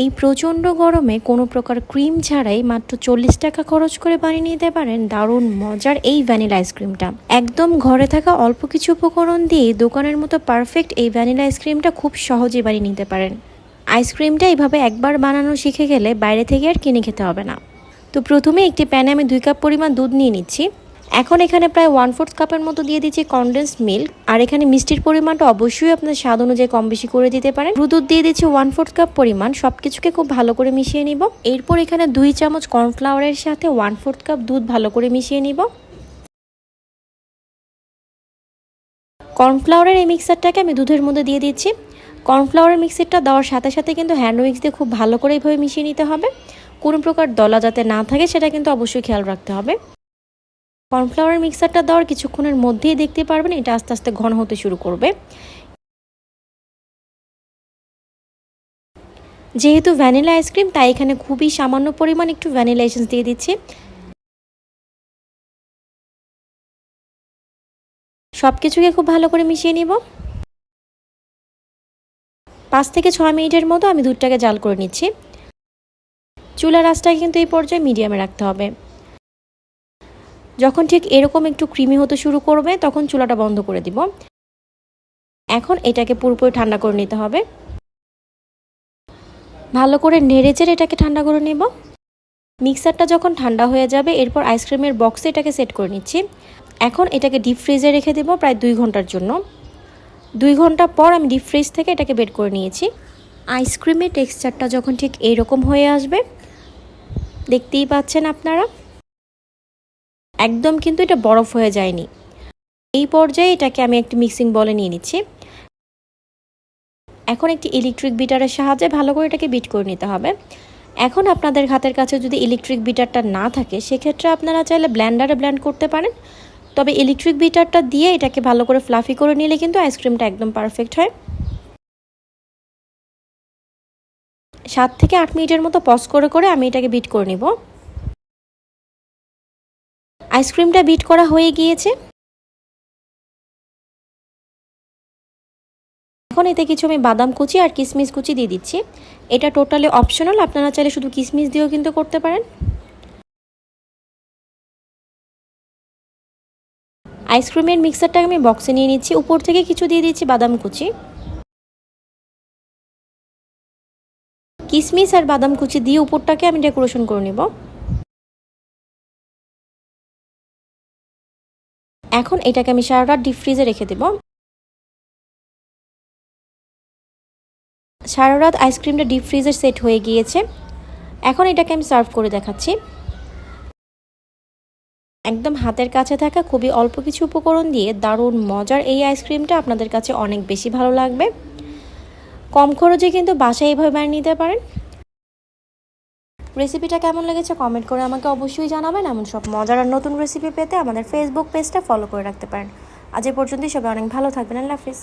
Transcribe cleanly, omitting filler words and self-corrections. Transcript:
এই প্রচণ্ড গরমে কোনো প্রকার ক্রিম ছাড়াই মাত্র 40 টাকা খরচ করে বানিয়ে নিতে পারেন দারুণ মজার এই ভ্যানিলা আইসক্রিমটা। একদম ঘরে থাকা অল্প কিছু উপকরণ দিয়ে দোকানের মতো পারফেক্ট এই ভ্যানিলা আইসক্রিমটা খুব সহজে বানিয়ে নিতে পারেন। আইসক্রিমটা এইভাবে একবার বানানো শিখে গেলে বাইরে থেকে আর কিনে খেতে হবে না। তো প্রথমে একটি প্যানে আমি 2 কাপ পরিমাণ দুধ নিয়ে নিচ্ছি। এখন এখানে প্রায় 1/4 কাপের মতো দিয়ে দিচ্ছি কনডেন্সড মিল্ক। আর এখানে মিষ্টির পরিমাণটা অবশ্যই আপনার স্বাদ অনুযায়ী কম বেশি করে দিতে পারেন। দুধ দিয়ে দিচ্ছি 1/4 কাপ পরিমাণ। সবকিছুকে খুব ভালো করে মিশিয়ে নিব। এরপর এখানে 2 চামচ কর্নফ্লাওয়ারের সাথে 1/4 কাপ দুধ ভালো করে মিশিয়ে নিব। কর্নফ্লাওয়ারের এই মিক্সারটাকে আমি দুধের মধ্যে দিয়ে দিচ্ছি। কর্নফ্লাওয়ারের মিক্সারটা দেওয়ার সাথে সাথে কিন্তু হ্যান্ড উইক্স দিয়ে খুব ভালো করে এইভাবে মিশিয়ে নিতে হবে। কোনো প্রকার দলা যাতে না থাকে সেটা কিন্তু অবশ্যই খেয়াল রাখতে হবে। কর্নফ্লাওয়ার মিক্সারটা দেওয়ার কিছুক্ষণের মধ্যেই দেখতে পারবেন এটা আস্তে আস্তে ঘন হতে শুরু করবে। যেহেতু ভ্যানিলা আইসক্রিম তাই এখানে খুবই সামান্য পরিমাণ একটু ভ্যানিলা এসেন্স দিয়ে দিচ্ছি। সব কিছুকে খুব ভালো করে মিশিয়ে নিব। 5 থেকে 6 মিনিটের মতো আমি দুধটাকে জাল করে নিচ্ছি। চুলার আঁচটাকে কিন্তু এই পর্যায়ে মিডিয়ামে রাখতে হবে। যখন ঠিক এরকম একটু ক্রিমি হতে শুরু করবে তখন চুলাটা বন্ধ করে দিব। এখন এটাকে পুরোপুরি ঠান্ডা করে নিতে হবে। ভালো করে নেড়েচেড়ে এটাকে ঠান্ডা করে নেব। মিক্সারটা যখন ঠান্ডা হয়ে যাবে এরপর আইসক্রিমের বক্সে এটাকে সেট করে নিচ্ছি। এখন এটাকে ডিপ ফ্রিজে রেখে দেব প্রায় 2 ঘন্টার জন্য। 2 ঘন্টা পর আমি ডিপ ফ্রিজ থেকে এটাকে বের করে নিয়েছি। আইসক্রিমের টেক্সচারটা যখন ঠিক এইরকম হয়ে আসবে দেখতেই পাচ্ছেন আপনারা, একদম কিন্তু এটা বরফ হয়ে যায়নি। এই পর্যায়ে এটাকে আমি একটি মিক্সিং বলে নিয়ে নিচ্ছি। এখন একটি ইলেকট্রিক বিটারের সাহায্যে ভালো করে এটাকে বিট করে নিতে হবে। এখন আপনাদের হাতের কাছে যদি ইলেকট্রিক বিটারটা না থাকে সেক্ষেত্রে আপনারা চাইলে ব্লেন্ডারে ব্লেন্ড করতে পারেন। তবে ইলেকট্রিক বিটারটা দিয়ে এটাকে ভালো করে ফ্লাফি করে নিলে কিন্তু আইসক্রিমটা একদম পারফেক্ট হয়। 7 থেকে 8 মিনিটের মতো পজ করে করে আমি এটাকে বিট করে নিব। আইসক্রিমটা বিট করা হয়ে গিয়েছে। এখন এতে কিছু আমি বাদাম কুচি আর কিশমিশ কুচি দিয়ে দিচ্ছি। এটা টোটালি অপশনাল, আপনারা চাইলে শুধু কিশমিশ দিয়েও কিন্তু করতে পারেন। আইসক্রিমের মিক্সারটাকে আমি বক্সে নিয়ে নিচ্ছি। উপর থেকে কিছু দিয়ে দিচ্ছি বাদাম কুচি। কিশমিশ আর বাদাম কুচি দিয়ে উপরটাকে আমি ডেকোরেশন করে নেব। এখন এটাকে আমি সারা রাত ডিপ ফ্রিজে রেখে দেব। সারা রাত আইসক্রিমটা ডিপ ফ্রিজে সেট হয়ে গিয়েছে। এখন এটাকে আমি সার্ভ করে দেখাচ্ছি। একদম হাতের কাছে থাকা খুবই অল্প কিছু উপকরণ দিয়ে দারুণ মজার এই আইসক্রিমটা আপনাদের কাছে অনেক বেশি ভালো লাগবে। কম খরচে কিন্তু বাসায় এইভাবে বানিয়ে নিতে পারেন। রেসিপিটা কেমন লেগেছে কমেন্ট করে আমাকে অবশ্যই জানাবেন। এমন সব মজার আর নতুন রেসিপি পেতে আমাদের ফেসবুক পেজটা ফলো করে রাখতে পারেন। আজ এ পর্যন্তই, সবাই অনেক ভালো থাকবেন। আল্লাহ হাফিজ।